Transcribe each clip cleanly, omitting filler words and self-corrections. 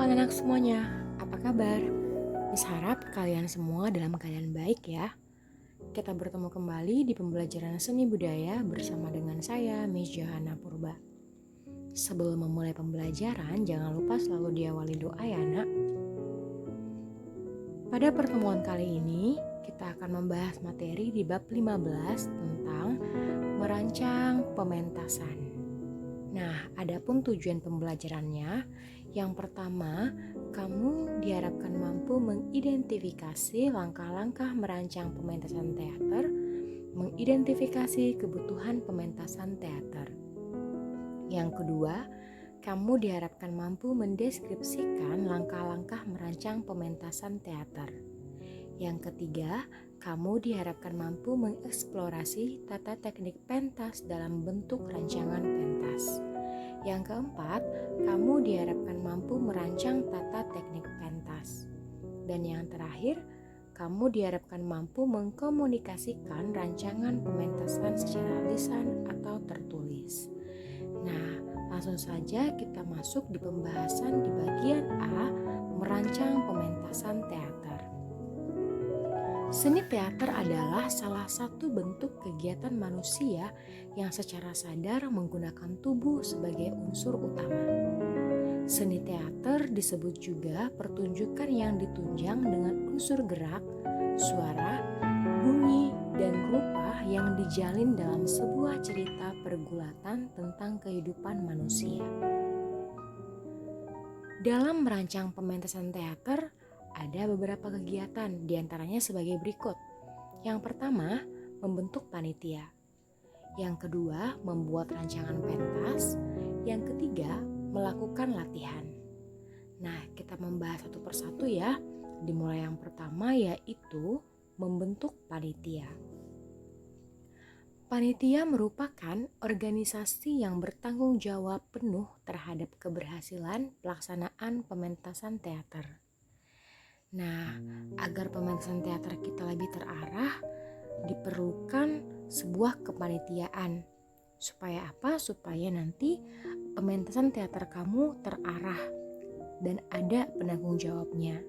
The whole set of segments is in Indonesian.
anak-anak semuanya, apa kabar? Mis harap kalian semua dalam keadaan baik ya. Kita bertemu kembali di pembelajaran seni budaya bersama dengan saya, Miss Johana Purba. Sebelum memulai pembelajaran, jangan lupa selalu diawali doa ya nak. Pada pertemuan kali ini, kita akan membahas materi di bab 15 tentang merancang pementasan. Nah, adapun tujuan pembelajarannya, yang pertama, kamu diharapkan mampu mengidentifikasi langkah-langkah merancang pementasan teater, mengidentifikasi kebutuhan pementasan teater. Yang kedua, kamu diharapkan mampu mendeskripsikan langkah-langkah merancang pementasan teater. Yang ketiga, kamu diharapkan mampu mengeksplorasi tata teknik pentas dalam bentuk rancangan pentas. Yang keempat, kamu diharapkan mampu merancang tata teknik pentas. Dan yang terakhir, kamu diharapkan mampu mengkomunikasikan rancangan pementasan secara lisan atau tertulis. Nah, langsung saja kita masuk di pembahasan di bagian A, merancang pementasan teater. Seni teater adalah salah satu bentuk kegiatan manusia yang secara sadar menggunakan tubuh sebagai unsur utama. Seni teater disebut juga pertunjukan yang ditunjang dengan unsur gerak, suara, bunyi, dan rupa yang dijalin dalam sebuah cerita pergulatan tentang kehidupan manusia. Dalam merancang pementasan teater, ada beberapa kegiatan, diantaranya sebagai berikut. Yang pertama, membentuk panitia. Yang kedua, membuat rancangan pentas. Yang ketiga, melakukan latihan. Nah, kita membahas satu persatu ya. Dimulai yang pertama yaitu membentuk panitia. Panitia merupakan organisasi yang bertanggung jawab penuh terhadap keberhasilan pelaksanaan pementasan teater. Nah, agar pementasan teater kita lebih terarah, diperlukan sebuah kepanitiaan. Supaya apa? Supaya nanti pementasan teater kamu terarah dan ada penanggung jawabnya.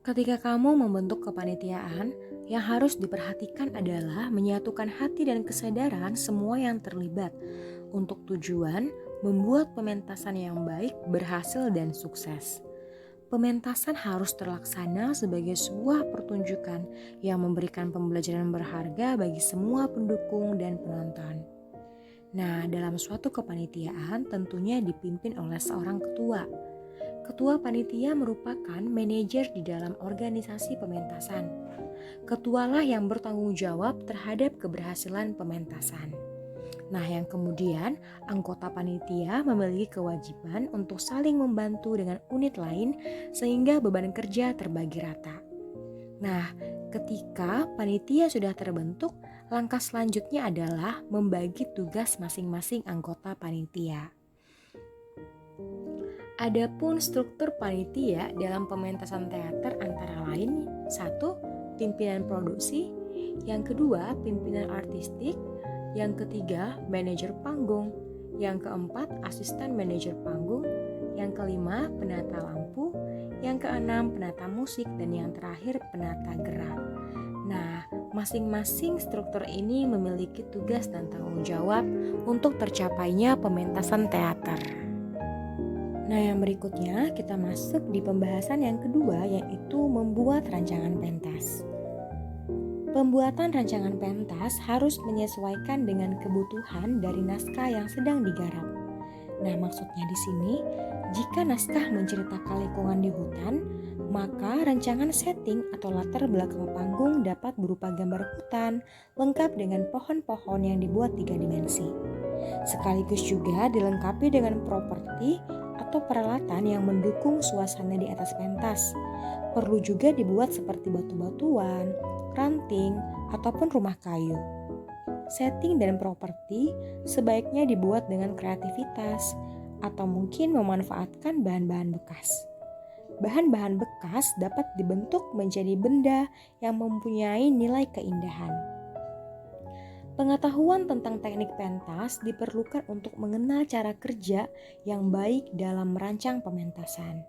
Ketika kamu membentuk kepanitiaan, yang harus diperhatikan adalah menyatukan hati dan kesadaran semua yang terlibat untuk tujuan membuat pementasan yang baik, berhasil, dan sukses. Pementasan harus terlaksana sebagai sebuah pertunjukan yang memberikan pembelajaran berharga bagi semua pendukung dan penonton. Nah, dalam suatu kepanitiaan tentunya dipimpin oleh seorang ketua. Ketua panitia merupakan manajer di dalam organisasi pementasan. Ketualah yang bertanggung jawab terhadap keberhasilan pementasan. Nah, yang kemudian anggota panitia memiliki kewajiban untuk saling membantu dengan unit lain sehingga beban kerja terbagi rata. Nah, ketika panitia sudah terbentuk, langkah selanjutnya adalah membagi tugas masing-masing anggota panitia. Adapun struktur panitia dalam pementasan teater antara lain 1. Pimpinan produksi, yang kedua pimpinan artistik, yang ketiga, manajer panggung. Yang keempat, asisten manajer panggung. Yang kelima, penata lampu. Yang keenam, penata musik. Dan yang terakhir, penata gerak. Nah, masing-masing struktur ini memiliki tugas dan tanggung jawab untuk tercapainya pementasan teater. Nah, yang berikutnya kita masuk di pembahasan yang kedua, yaitu membuat rancangan pentas. Pembuatan rancangan pentas harus menyesuaikan dengan kebutuhan dari naskah yang sedang digarap. Nah, maksudnya di sini, jika naskah menceritakan lingkungan di hutan, maka rancangan setting atau latar belakang panggung dapat berupa gambar hutan, lengkap dengan pohon-pohon yang dibuat 3 dimensi. Sekaligus juga dilengkapi dengan properti atau peralatan yang mendukung suasana di atas pentas. Perlu juga dibuat seperti batu-batuan, ranting, ataupun rumah kayu. Setting dan properti sebaiknya dibuat dengan kreativitas atau mungkin memanfaatkan bahan-bahan bekas. Bahan-bahan bekas dapat dibentuk menjadi benda yang mempunyai nilai keindahan. Pengetahuan tentang teknik pentas diperlukan untuk mengenal cara kerja yang baik dalam merancang pementasan.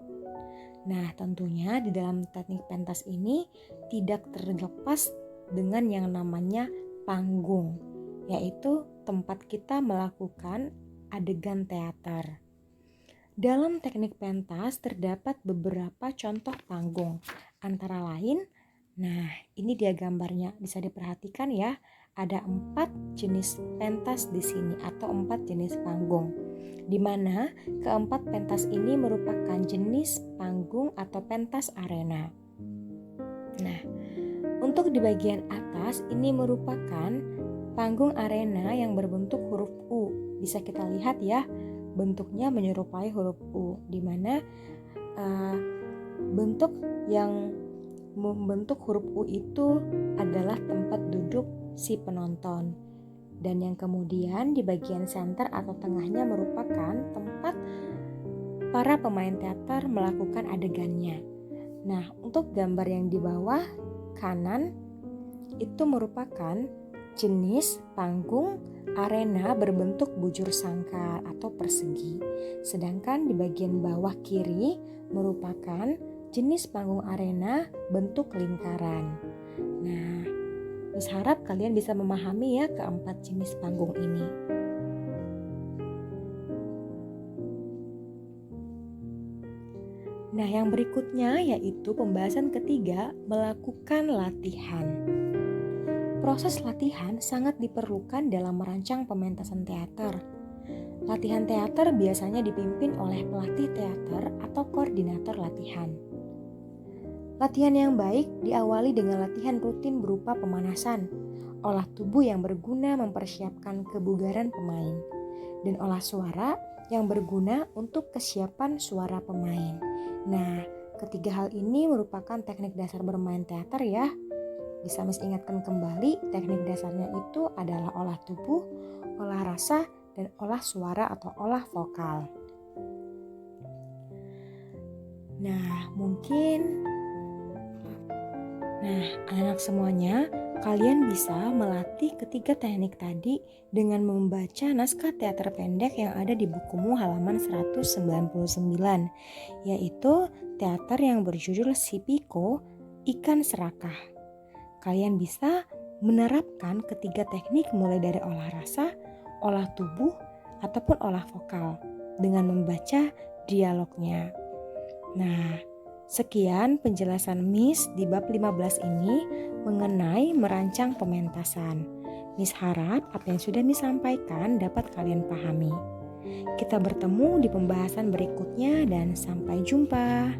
Nah, tentunya di dalam teknik pentas ini tidak terlepas dengan yang namanya panggung, yaitu tempat kita melakukan adegan teater. Dalam teknik pentas terdapat beberapa contoh panggung, antara lain, nah ini dia gambarnya, bisa diperhatikan ya, ada 4 jenis pentas di sini atau 4 jenis panggung, di mana keempat pentas ini merupakan jenis panggung atau pentas arena. Nah, untuk di bagian atas ini merupakan panggung arena yang berbentuk huruf U. Bisa kita lihat ya, bentuknya menyerupai huruf U, di mana bentuk yang membentuk huruf U itu adalah tempat duduk si penonton. Dan yang kemudian di bagian center atau tengahnya merupakan tempat para pemain teater melakukan adegannya. Nah, untuk gambar yang di bawah kanan itu merupakan jenis panggung arena berbentuk bujur sangkar atau persegi. Sedangkan di bagian bawah kiri merupakan jenis panggung arena bentuk lingkaran. Nah, Miss harap kalian bisa memahami ya keempat jenis panggung ini. Nah, yang berikutnya yaitu pembahasan ketiga, melakukan latihan. Proses latihan sangat diperlukan dalam merancang pementasan teater. Latihan teater biasanya dipimpin oleh pelatih teater atau koordinator latihan. Latihan yang baik diawali dengan latihan rutin berupa pemanasan, olah tubuh yang berguna mempersiapkan kebugaran pemain, dan olah suara yang berguna untuk kesiapan suara pemain. Nah, ketiga hal ini merupakan teknik dasar bermain teater ya. Bisa Miss ingatkan kembali, teknik dasarnya itu adalah olah tubuh, olah rasa, dan olah suara atau olah vokal. Nah, anak-anak semuanya, kalian bisa melatih ketiga teknik tadi dengan membaca naskah teater pendek yang ada di bukumu halaman 199, yaitu teater yang berjudul Si Piko, Ikan Serakah. Kalian bisa menerapkan ketiga teknik mulai dari olah rasa, olah tubuh, ataupun olah vokal dengan membaca dialognya. Nah, sekian penjelasan Miss di bab 15 ini mengenai merancang pementasan. Miss harap apa yang sudah Miss sampaikan dapat kalian pahami. Kita bertemu di pembahasan berikutnya dan sampai jumpa.